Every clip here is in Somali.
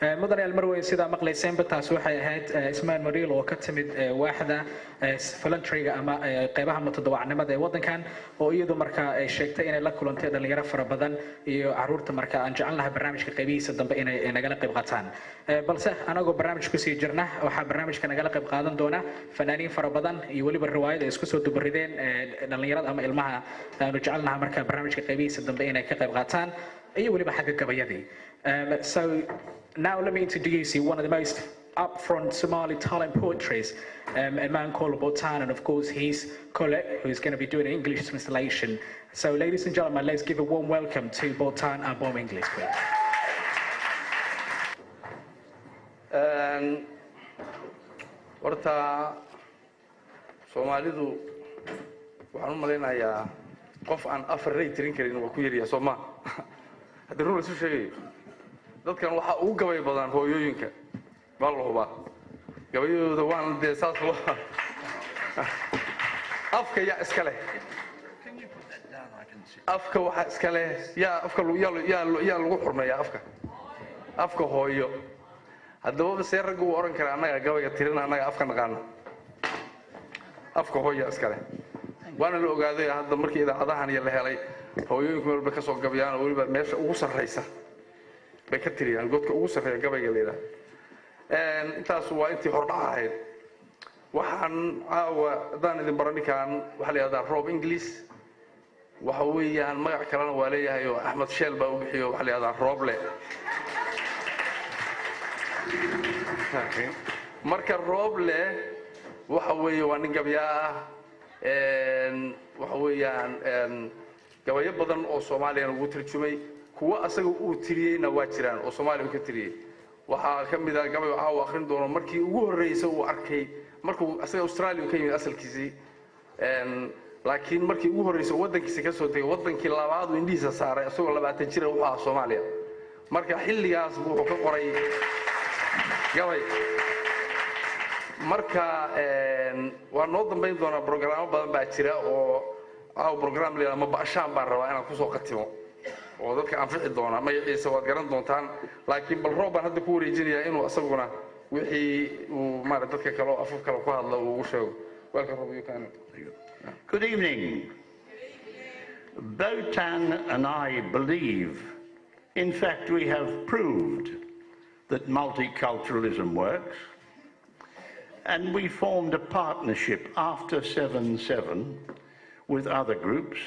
مدن المروي سيدا مقلي سيمبا تاس waxay ahayd Ismaan Mariil oo ka timid waaxda voluntary ama qaybaha mutadawacnimada ee wadankan oo iyadu marka ay sheegtay inay la kulantay dhalinyaro fara badan iyo caruurta marka aan jecelnahay barnaamijka qaybihiisa dambe inay nagala qayb qaataan balse anagoo barnaamijku sii jirna waxa barnaamijka nagala qayb qaadan doona fanaaniin fara badan iyo waliba riwaayad ay isku soo dubarideen dhalinyarada ama ilmaha aanu jecelnahay marka barnaamijka qaybihiisa dambe inay ka qayb qaataan iyo waliba xagga gabayadii so now let me introduce you one of the most upfront Somali talent poetries, a man called Botan, and of course he's Kole, who's going to be doing an English translation. So ladies and gentlemen, let's give a warm welcome to Botan and Rob Inglis, please. Horta Somalidu waxaan u maleynayaa qof aan afar rey tirin karin waa ku yariya Soomaa hadda run isu sheegay dadkan waxa ugu gabay badan hooyooyinka bal huba gabayooda waan deesaas waa afka ya iska leh afka waxa iska leh ya afka ya lagu xurmeeyaa afka hooyo haddaba se rag uu oran kara anaga gabayga tirina anaga afka naqaan afka hooyo iska leh waana la ogaaday hadda markii idaacadahan la helay hooyooyinku walba ka soo gabayaan oo waliba meesha ugu sarreysa bay ka tiriyaan godka ugu sarreeya gabayga leedahay intaas waa intii hordhac ahayd waxaan caawa haddaan idin baranikaan waxaa la yidhahdaa Rob Inglis waxa weeyaan magac kalena waa leeyahay oo Axmed Sheel baa u bixiyo waxaa la yidhahdaa Roble marka Roble waxa weeye waa nin gabayaa waxa weeyaan gabayo badan oo Soomaaliyan ugu tarjumay kuwa asaga uu tiriyayna waa jiraan oo Soomaaliya uu ka tiriyay waxa kamid ah gabayo uu akhrin doono markii ugu horeysay uu arkay markuu asaga Australia ka yimid asalkiisii laakiin markii ugu horeysay wadankiisa ka soo tagay wadankii labaad uu indhiisa saaray asagoo 20 jir ah waxa Soomaaliya marka xilligaas wuxuu ka qoray gabay marka waa noo dambeyn doona barnaamijyo badan baa jira oo program leeyahay ma baashaan baan rabaa inaan ku soo qatimo oo dadka aan fici doona magaciisa waad garan doontaan laakiin bal Rob baan hadda ku wareejinayaa inuu asaguna wixii uu maar dadka kale oo afaf kale ku hadla uu ugu sheego welcome Rob you can Good evening. Botan and I believe, in fact we have proved that multiculturalism works, and we formed a partnership after 7/7 with other groups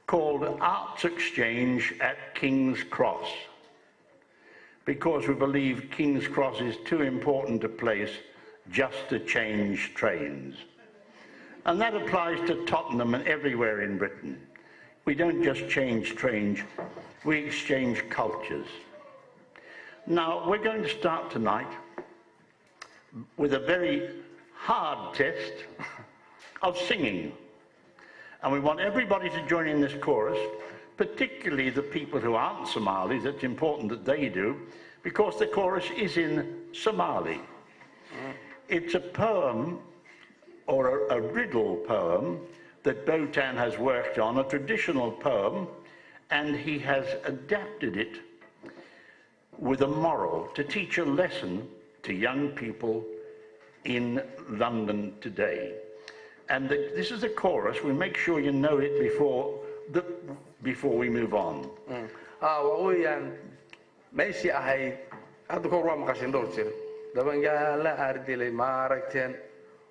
called Arts Exchange at King's Cross, because we believe King's Cross is too important a place just to change trains. And that applies to Tottenham and everywhere in Britain. We don't just change trains, we exchange cultures. Now, we're going to start tonight with a very hard test of singing. And we want everybody to join in this chorus, particularly the people who aren't Somalis. It's important that they do, because the chorus is in Somali. It's a poem, or a riddle poem, that Botan has worked on, a traditional poem, and he has adapted it with a moral to teach a lesson to young people in London today. And this is a chorus. We make sure you know it before we move on. وأويان ماشي أهي هذا كور ما قاشين دورتين دبنا لا أردي لي ما ركتين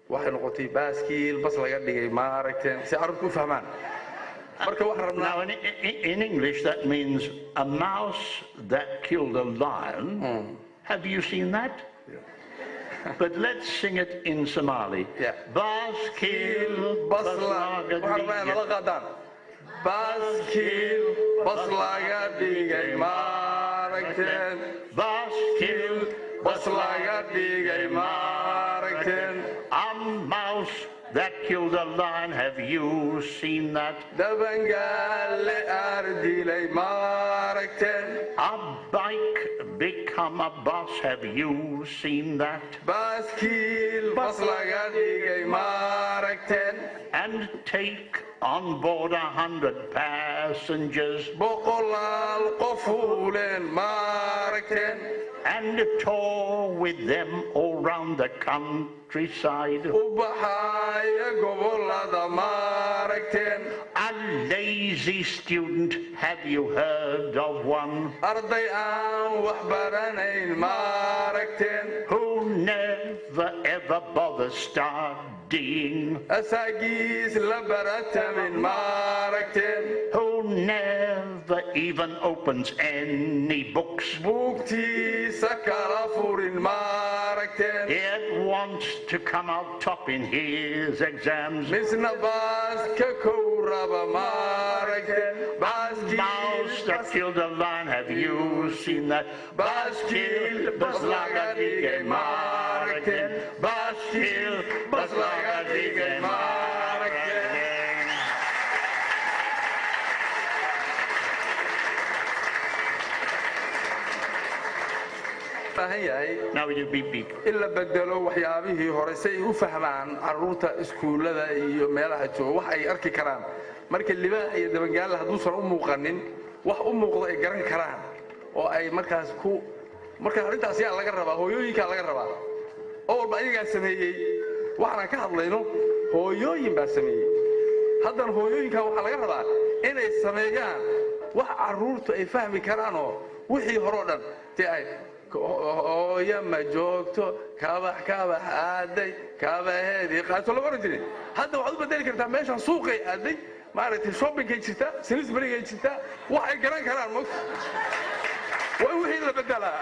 واحد نقطي باسكيل بس لا قدي ما ركتين سأعرفكم فهمان. Now in English that means a mouse that killed a lion. Have you seen that? But let's sing it in Somali. Yeah. Baskil baslaga Baskil baslaga digay maaragteen Baskil baslaga digay maaragteen A mouse that killed a lion, have you seen that? Dabangale ardilay maaragteen A bike become a bus, have you seen that? Baskil baslaga digay maaragteen And take on board 100 passengers. Boqolaal qofulen maar maaragteen and tour with them all round the countryside. ubaxaya gobolada maaragteen A lazy student, have you heard of one? arday aan wax baranayn maaragteen Who never ever bothers studying, asaagiis la baratamin maaragteen who never even opens any books, buugtiisa kala furin maaragteen yet wants to come out top in his exams. misna baaska kow raba maaragteen Mouse that killed a lion, have you seen that? Baskil, baslagadige marken. Baskil, baslagadige marken. baahan yahay Now you beep beep. in la bedelo waxyaabihii hore si ay u fahmaan carruurta iskuullada iyo meelaha jooga wax ay arki karaan marka libaax iyo dabangaalla hadduusan u muuqanin wax u muuqdo ay garan karaan oo ay markaas marka arrintaas yaa laga rabaa hooyooyinkaa laga rabaa oo walba ayagaa sameeyey waxaan ka hadlayno hooyooyin baa sameeyey haddana hooyooyinkaa waxaa laga rabaa inay sameeyaan wax carruurtu ay fahmi karaanoo wixii hore o dhan dee ay hooya ma joogto kabax kabax aaday kabaheedii qaato laga oran jiray hadda waxaad u bedeli kartaa meeshan suuqay aaday maaragtay shoppingkay jirtaa salisbarigay jirtaa wax ay garan karaan mogta waa in wixii la bedelaa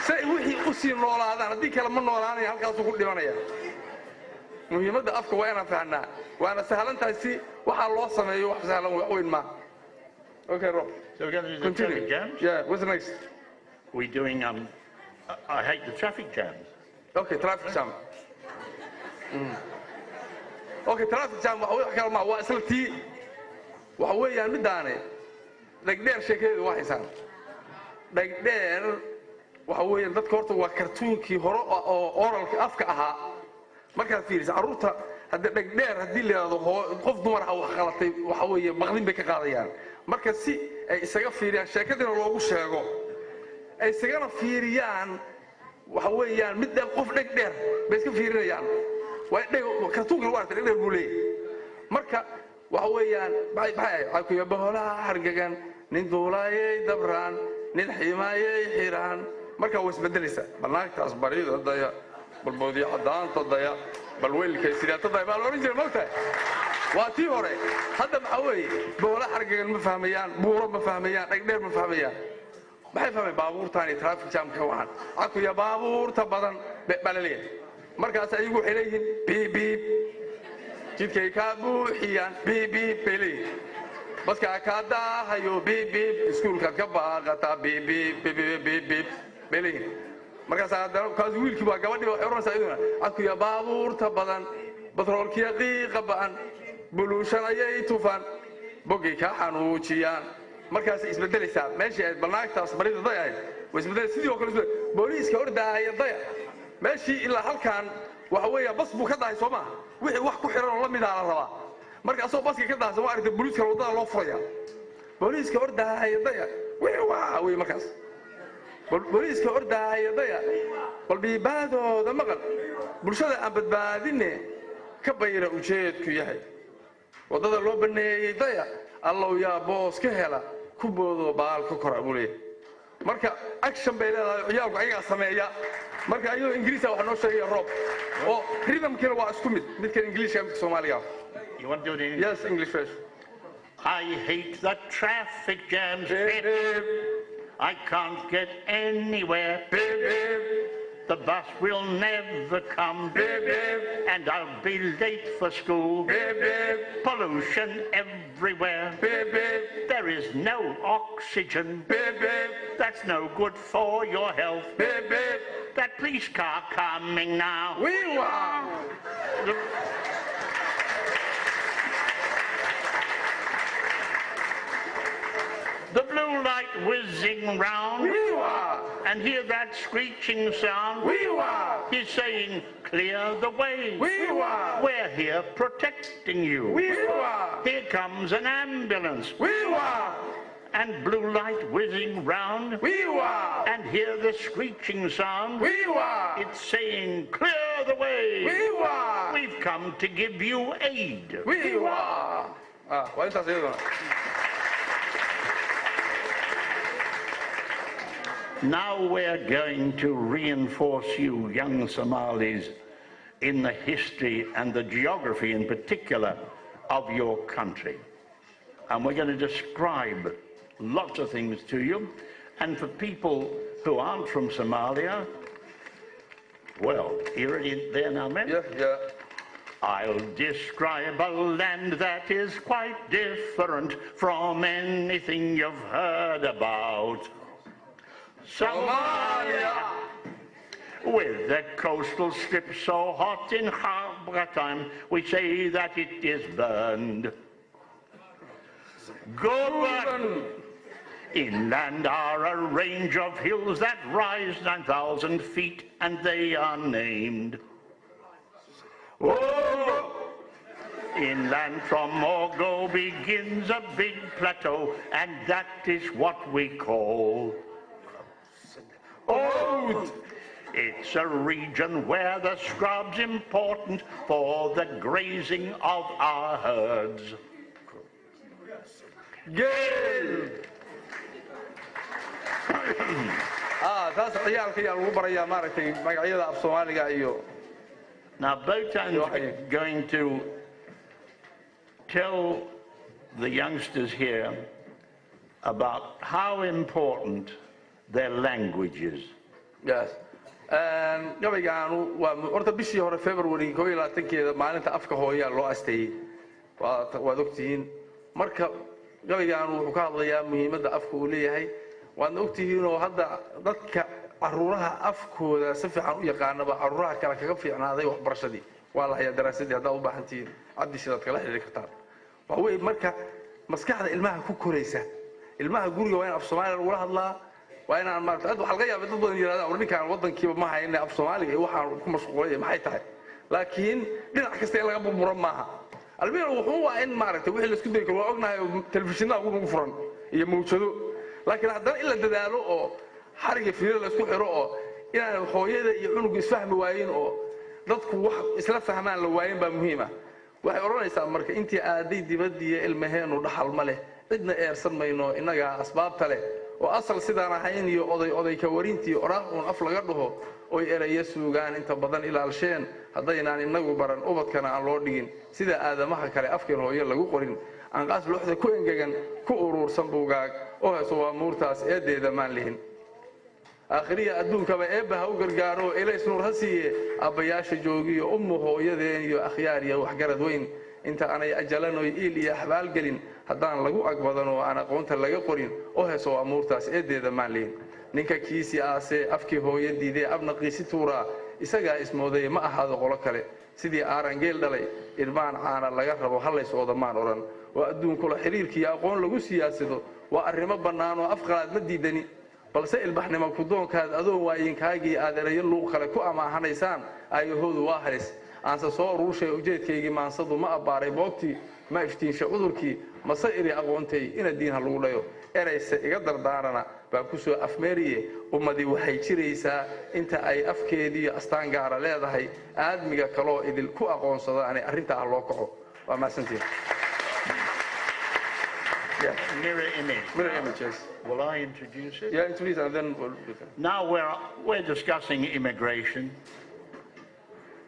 si ay wixii u sii noolaadaan haddii kale ma noolaanaya halkaasuu ku dhimanaya muhiimadda afka waa inaan fahnaa waana sahlantahay si waxaa loo sameeyo wax sahlan wax weyn maaha okay Rob So we're going to do the continue traffic jams. yeah what's next We're doing, I hate the traffic jams. okay traffic jam okay traffic jam wax kale ma waa isla tii waxa weeyaan midaane dhagdheer sheekadeedu waa haysaan dhagdheer waxa weeyaan dadka horta waa kartuunkii hore oo oralka afka ahaa markaad fiiriso carruurta hadda dhagdheer haddii la yidhahdo qof dumar ah wax qalatay waxa weeye maqdin bay ka qaadayaan marka si ay isaga fiiriyaan sheekadiina loogu sheego ay isagana fiiriyaan waxa weeyaan mid qof dhagdheer bay iska fiirinayaan kartuunkan waa dhagdheer buu leeyahay marka waxa weeyaan maxay kuya boholaha hargagan nin duulaayay dabraan nin ximaayay xiraan marka way isbedelaysaa banaagtaas bariida daya balboodiya cadaanta daya bal weylkay sidaata daya baa la oran jiray mogtahay waa tii hore hadda maxaa weeye boholaha hargagan ma fahmayaan buuro ma fahmayaan dhagdheer ma fahmayaan maxay fahmay baabuurtaan iyo traffic jamka waxaan akuya baabuurta badan baa la leeyahay markaas ayagu waxay leeyihiin biib biib jidkay kaa buuxiyaan biib biib bay leeyihiin baskaa kaa daahayo biib biib iskuulkaad ka baaqataa biib biib biib biib biib bay leeyihiin markaas haddana kaas wiilkii waa gabadhii waxay oranaysaa iyaduna akuya baabuurta badan batroolkiya qiiqa ba'an buluushan ayay tufaan boggay kaa xanuujiyaan markaasay isbedelaysaa meeshii ayd balnaagtaas barida day ahayd way isbedelaysaa sidii oo kale booliiska ordaahaya daya meeshii ilaa halkaan waxa weeya bas buu ka dahay soo maaha wixii wax ku xiran oo la midaa la rabaa marka asagoo baskii ka dahaysan waa aragtay booliiska waddada loo furaya booliiska ordaahaya daya wixii waa wey markaas booliiska ordaahaya daya bal biibaadooda maqal bulshada aan badbaadine ka bayra ujeedku yahay waddada loo baneeyey daya allow yaa boos ka hela ku boodo baal ka kora buu leeyahay marka action bay leedahay ciyaalku ayagaa sameeya marka ayadoo ingiriisa wax noo sheegaya Rob oo rhythmkina waa isku mid midkan ingiliishka midka Soomaaliga You want to do it in English? yes English first I hate the traffic jams. I can't get anywhere. The bus will never come. And I'll be late for school. Pollution everywhere. There is no oxygen. That's no good for your health. That police car coming now. The blue light whizzing round, and hear that screeching sound. He's saying, clear the way. We're here protecting you. Here comes an ambulance. and blue light whizzing round. Wee-waa! And hear the screeching sound. Wee-waa! It's saying, clear the way. Wee-waa! We've come to give you aid. Wee-waa! Waa intaas iyaduna. Now we're going to reinforce you, young Somalis, in the history and the geography in particular of your country. And we're going to describe lots of things to you. And for people who aren't from Somalia, well, you're already there now, man? Yeah. I'll describe a land that is quite different from anything you've heard about. Somalia, with the coastal strip so hot in harbour time, we say that it is burned. Go back. Inland are a range of hills that rise 9,000 feet, and they are named. Oh! Inland from Mogo begins a big plateau, and that is what we call Oud. It's a region where the scrub's important for the grazing of our herds. Geel! taas ciyaalka ayaa lagu barayaa maaragtay magacyada af Soomaaliga iyo. Now Botan is going to tell the youngsters here about how important their language is. Yes. Gabaygaanu waa horta bishii hore February 22 maalinta afka hooyaa loo asteeyay. Waad ogtihiin marka gabaygaanu wuxuu ka hadlayaa muhiimadda afka uu leeyahay. Waad ogtihiin oo hadda dadka caruuraha afkooda si fiican u yaqaanaba caruuraha kale kaga fiicnaaday waxbarashadii. Waa la hayaa daraasadii hadda u baahan tihiin cabdi sidaad kala xiriiri kartaan. Waa way marka maskaxda ilmaha ku koraysa. Ilmaha guriga waa in af Soomaali lagu hadlaa. waa inaan maartay waxa laga yaabaa dad badan yiraahdaan warninkaan wadankiiba ma hayna af Soomaaliga iyo waxaan ku mashquulay maxay tahay laakiin dhinac kasta laga burburan maaha albiir wuxuu waa in maartay wixii la isku day karo ognahay telefishinada ugu furan iyo mawjado laakiin haddana ila dadaalo oo xariga fiiro la isku xiro oo inaan hooyada iyo cunuga isfahmi waayeen oo dadku wax isla fahmaan la waayeen baa muhiim ah waxay oranaysaa marka intii aaday dibadii ilmaheenu dhaxal ma leh cidna eersan mayno inaga asbaabta leh oo asal sidaan ahayn iyo oday ka warintii oraaqun af laga dhaho oo eraya suugaan inta badan ilaalsheen hadaynaan inagu baran ubadkana aan loo dhigin sida aadamaha kale afkeen hooyo lagu qorin aan qaas looxda ku engegan ku urursan buugaag oo heeso waa muurtaas eedeeda maan lihin آخرية أدون كما إبها وقرقارو إليس نور هسي أبياش جوغي أمه هويدين يو أخياري وحقرد وين إنت أنا أجلانو إيلي أحبال قلين هدان لغو أقبضانو أنا قونتا لغا قرين أوهسو أمورتاس إيدي دمالين نينكا كيسي آسي أفكي هويدي دي أبنا قيسي تورا إساقا اسمو دي ما أحادو قولكالي سيدي آران قيل دالي إرمان عانا لغا ربو حالي سودا مان أوران وأدون كل حريركي أقون لغو سياسدو وأرمى بنانو أفقاد مديدني balse ilbaxnimo ku doonkaad adoo waayinkaagii aad erayo luuq kale ku amaahanaysan ayahoodu waa halis aansa soo ruushay ujeedkaygii maansadu ma abaaray boogtii ma iftiinsha cudurkii mase iri aqoontay ina diinha lagu dhayo erayse iga dardaarana baa ku soo afmeeriye ummadii waxay jiraysaa inta ay afkeedii astaan gaara leedahay aadmiga kaloo idil ku aqoonsado aanay arrintaa loo kaco waa maasantiin Yeah. Mirror image. Mirror images. Will I introduce it? Yeah, introduce and then we'll... Now we're discussing immigration,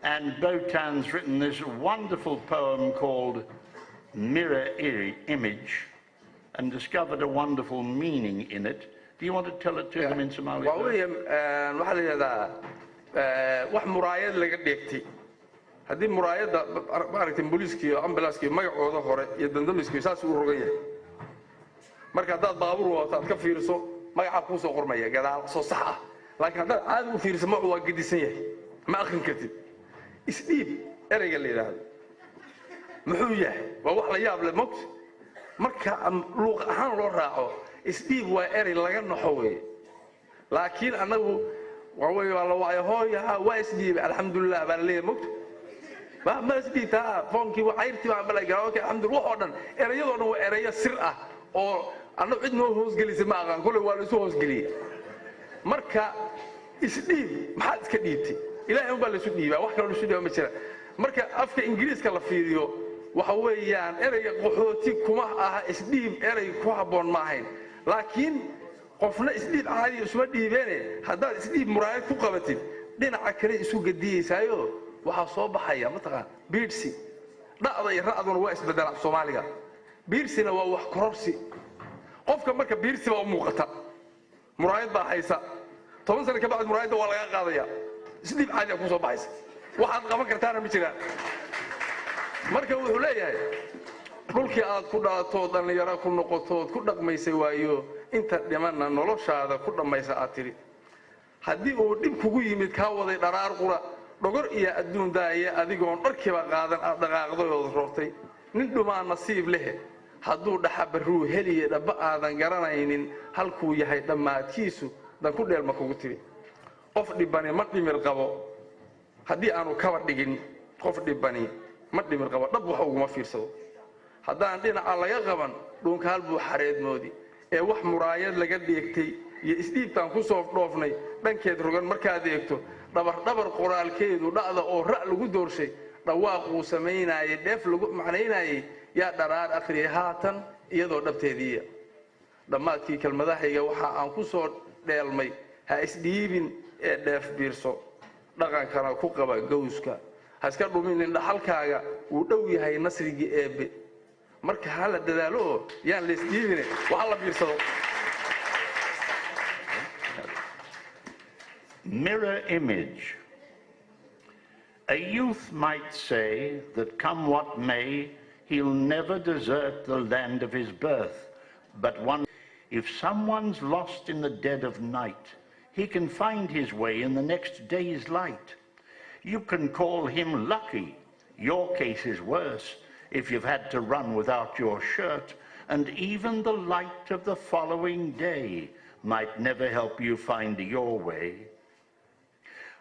and Botan's written this wonderful poem called Mirror Image, and discovered a wonderful meaning in it. Do you want to tell it to them in Somali? waxaa la yiraahdaa wax muraayad laga dhigtay hadii muraayada maaragtay booliiska iyo ambulance magacooda hore iyo dandamiska saas u rogan yahay marka dad baabuur wata ka fiirso magaca ku soo qormaya gadaal soo sax ah laakiin dad aad u fiirso ma waa gedisan yahay ma akhrin kartid isdiib erayga la yiraahdo muxuu yahay waa wax la yaab leh mogt marka luuq ahaan loo raaco isdiib waa eray laga naxo weey laakiin anagu waa la waayo hooya waa isdiib alxamdulillah baa leeyahay mogt ma isdiibta fonkii waa cayrtii baa balaga okay alxamdulillah oo dhan erayadoo dhan waa erayo sir ah oo anna cid noo hoosgelisay ma aqaan kulay waa la isu hoosgeliyey marka isdhiib maxaad iska dhiibtay ilaahay unbaa la isu dhiibaa wax kaloo la isu dhiibaa ma jira marka afka ingiriiska la fiiriyo waxa weeyaan erayga qaxooti kuma aha isdhiib eray ku habboon ma ahayn laakiin qofna isdhiib caadi isuma dhiibeene haddaad isdhiib muraayad ku qabatid dhinaca kale isu gadiyeysaayo waxaa soo baxaya mataqaan biidhsi dhacda iyo ra'duna waa isbedelaa Soomaaliga biirsina waa wax kororsi qofka marka biirsi baa u muuqata muraayad baa haysa 10 sano ka bacd muraayadda waa laga qaadaya isdhiib caadi ku soo baxaysa waxaad qaban kartaana ma jiraan marka wuxuu leeyahay dhulkii aad ku dhaato dhalinyaro ku noqoto ku dhaqmaysay waayo inta dhimanna noloshaada ku dhamaysa aad tiri haddii uu dhib kugu yimid ka waday dharaar qura dhogor iyo adduun daaya adigoon dharkiiba qaadan aad dhaqaaqdooda roortay nin dhumaa nasiib leh hadduu dhaxabaruu heliye dhaba aadan garanaynin halkuu yahay dhammaadkiisu dan ku dheelma kugu tiri qof dhibani ma dhimir qabo haddii aanu kaba dhigin qof dhibani ma dhimir qabo dhab wax uguma fiirsado haddaan dhinaca laga qaban dhuunkaal buu xareed moodi ee wax muraayad laga dheegtay iyo isdhiibtaan ku soo dhoofnay dhankeed rogan markaad eegto dhabar qoraalkeedu dhacda oo ra' lagu doorshay dhawaaquu samaynaayay dheef lagu macnaynayay yaa dharaar akhriye haatan iyadoo dhabteediiya dhammaadkii kelmadahayga waxa aan ku soo dheelmay ha isdhiibin ee dheef biirso dhaqankana ku qaba gowska ha iska dhuminin dhaxalkaaga wuu dhow yahay nasrigii eebbe marka hala dadaalo oo yaan la isdhiibine waxa la biirsado Mirror image. A youth might say that come what may, he'll never desert the land of his birth. But if someone's lost in the dead of night, he can find his way in the next day's light. You can call him lucky. Your case is worse if you've had to run without your shirt, and even the light of the following day might never help you find your way.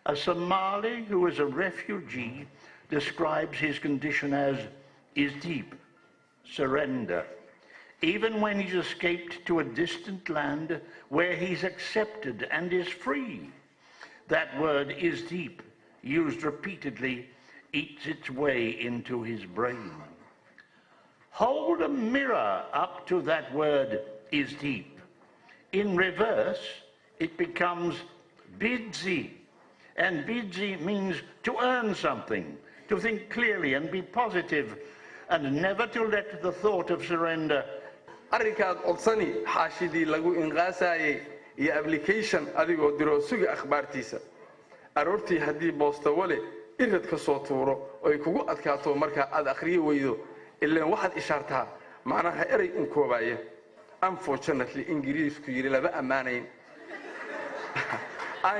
A Somali who is a refugee describes his condition as is deep, surrender, even when he's escaped to a distant land where he's accepted and is free. That word is deep, used repeatedly, eats its way into his brain. Hold a mirror up to that word is deep. In reverse, it becomes bidzi. And bidzi means to earn something, to think clearly and be positive, and never to let the thought of surrender. arrinkaad codsani xaashidii lagu inqaasaayay iyo application adigoo diro sugi akhbaartiisa aroortii haddii boosta wale irad ka soo tuuro oo ay kugu adkaato marka aad akhriyo weydo ilaa waxaad ishaartaa macnaha eray un koobaya unfortunately ingiriisku yiri laba amaanayn I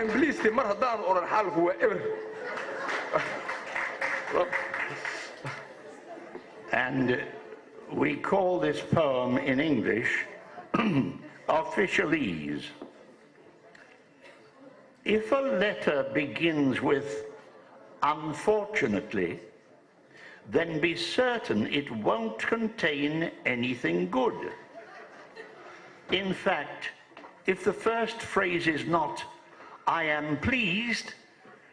am pleased mar haddaan oran xaalku waa ever And we call this poem in English officialese. If a letter begins with unfortunately, then be certain it won't contain anything good. In fact, if the first phrase is not, I am pleased,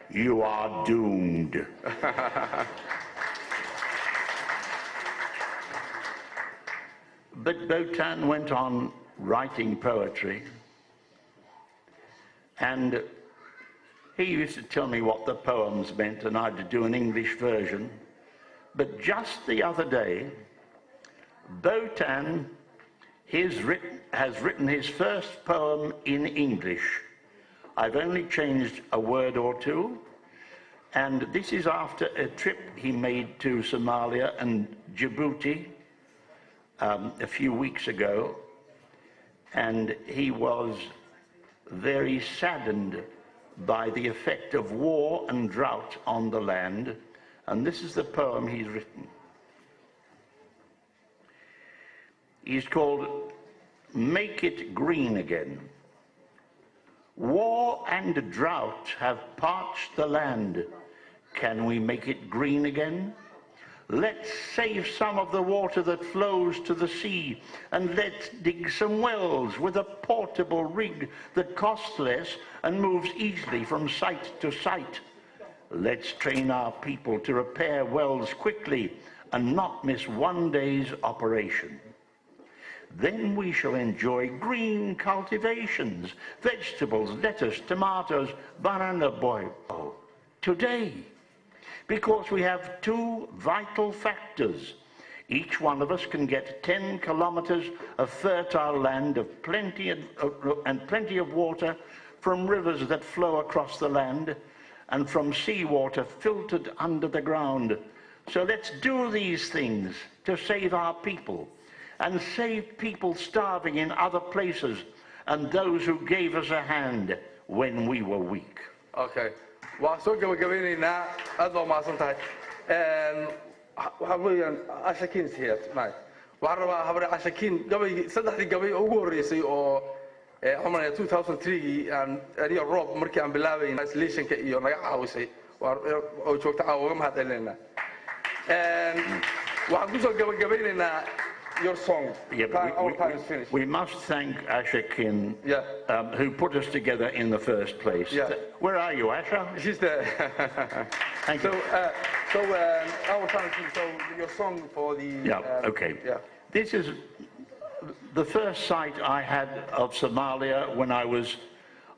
you are doomed. But Botan went on writing poetry, and he used to tell me what the poems meant, and I'd do an English version. But just the other day, Botan has written his first poem in English. I've only changed a word or two, and this is after a trip he made to Somalia and Djibouti a few weeks ago, and he was very saddened by the effect of war and drought on the land, and this is the poem he's written. He's called Make It Green Again. War and drought have parched the land. Can we make it green again? Let's save some of the water that flows to the sea, and let's dig some wells with a portable rig that costs less and moves easily from site to site. Let's train our people to repair wells quickly and not miss one day's operation. Then we shall enjoy green cultivations, vegetables, lettuce, tomatoes, banana boy today. Because we have two vital factors. Each one of us can get 10 kilometers of fertile land of plenty of water from rivers that flow across the land and from seawater filtered under the ground. So let's do these things to save our people and save people starving in other places and those who gave us a hand when we were weak. Okay. Waa soo gabagabaynaynaa aad baa mahadsan tahay waxa weeyaan ashakiin siyaad waxaan rabaa habre ashakiin gabaygi saddexdii gabay ugu horeysay oo xumanaya 2003gii aniga Rob markii aan bilaabayna translationka iyo naga caawisay oo joogta uga mahadcelinaynaa waxaan ku soo gabagabaynaynaa your song. Yeah, but we must thank Asha Kin, who put us together in the first place. Yeah. Where are you, Asha? She's there. Thank you. Our time, so your song for the... Okay. Yeah. This is the first sight I had of Somalia when I was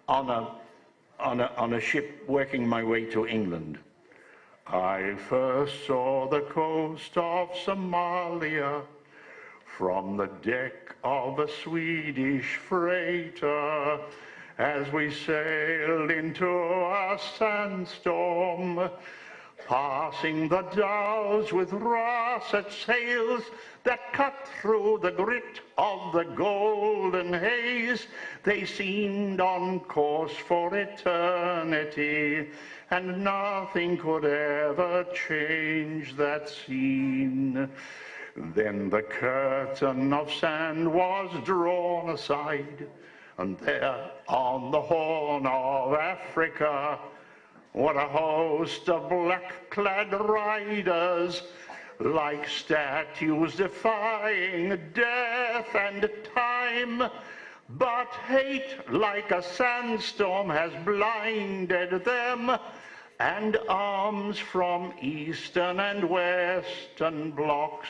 on a ship working my way to England. I first saw the coast of Somalia from the deck of a Swedish freighter as we sailed into a sandstorm, passing the dhows with russet sails that cut through the grit of the golden haze. They seemed on course for eternity, and nothing could ever change that scene. Then the curtain of sand was drawn aside, and there on the Horn of Africa, what a host of black-clad riders, like statues defying death and time. But hate, like a sandstorm, has blinded them, and arms from eastern and western blocks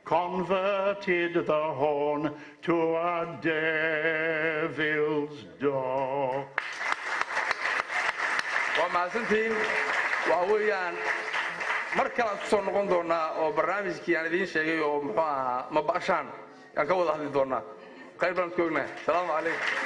converted the Horn to a devil's dog. Waa mahadsantiin waxa weeyaan mar kale aan soo noqon doonaa oo barnaamijkii aan idiin sheegay oo muxuu ahaa ma baashaan aan ka wada hadli doonaa qayb baan ku ognahay. Salaamu calaykum.